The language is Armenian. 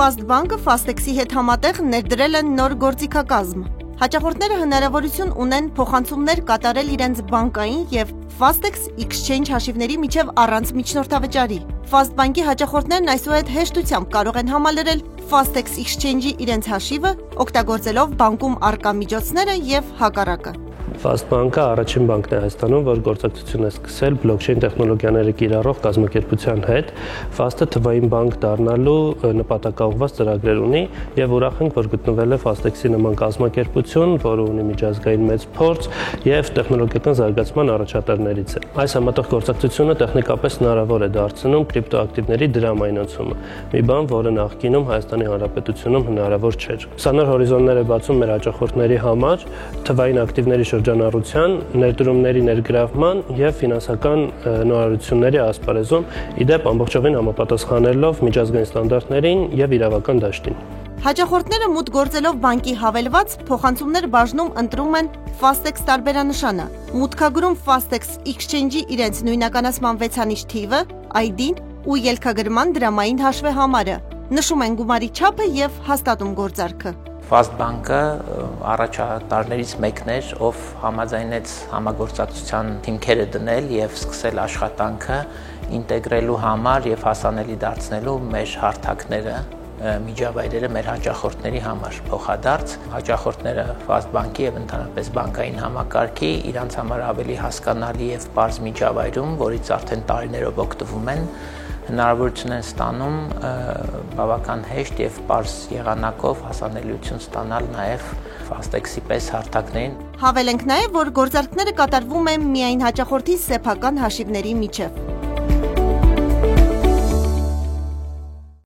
Fast Bank-ը Fastex-ի հետ համատեղ ներդրել են նոր գործիքակազմ։ Հաճախորդները հնարավորություն ունեն փոխանցումներ կատարել իրենց բանկային և Fastex Exchange հաշիվների միջև առանց միջնորդավճարի։ Fast Bank-ի հաճախորդներն այսուհետ հեշտությամբ կարող են համալրել Fastex Exchange-ի իրենց հաշիվը, օգտագործելով բանկում առկա միջոցները և հակառակը։ Fast Bank-ը առաջին բանկն է Հայաստանում, որ գործակցություն է սկսել բլոկչեյն տեխնոլոգիաների կիրառող կազմակերպության հետ։ Fast-ը թվային բանկ դառնալու նպատակաուղղված ծրագրեր ունի եւ ուրախ ենք, որ գտնվել է Fastex-ի նման կազմակերպություն, որը ունի միջազգային մեծ փորձ եւ տեխնոլոգիական զարգացման առաջատարներից է։ Այս համատեղ գործակցությունը տեխնիկապես հնարավոր է դարձնում կրիպտոակտիվների դրամայնացումը, մի բան, որը նախկինում Հայաստանի Հանրապետությունում հնարավոր չէր։ Սա նոր հորիզոններ է բացում մեր հաճախորդների համար, թվային ակտիվների շրջանառության, ներդրումների ներգրավման և ֆինանսական նորարարությունների ասպարեզում, իդեպ ամբողջովին համապատասխանելով միջազգային ստանդարտներին և իրավական դաշտին։ Հաճախորդները մուտք գործելով բանկի հավելված, փոխանցումներ բաժնում ընտրում են Fastex տարբերանշանը, մուտքագրում Fastex Exchange-ի իրենց նույնականացման վեցանիշ թիվը, ID-ն ու ելքագրման դրամային հաշվեհամարը, նշում են գումարի չափը և հաստատում գործարքը։ Fast Bank-ը առաջատարներից մեկն էր, ով համաձայնեց համագործակցության հիմքերը դնել եւ սկսել աշխատանքը ինտեգրելու համար եւ հասանելի դարձնելու մեր հարթակները, միջավայրերը մեր հաճախորդների համար փոխադարձ հաճախորդները Fast Bank-ի եւ ընդհանրապես բանկային համակարգի իրանց համար ավելի հասկանալի եւ պարզ միջավայրում, որից արդեն տարիներով օգտվում են, հնարավորություն են ստանում բավական հեշտ եւ պարզ եղանակով հասանելիություն ստանալ նաեւ Fastex-ի պես հարթակներին։ Հավելենք նաեւ, որ գործարքները կատարվում են միայն հաճախորդի սեփական հաշիվների միջև։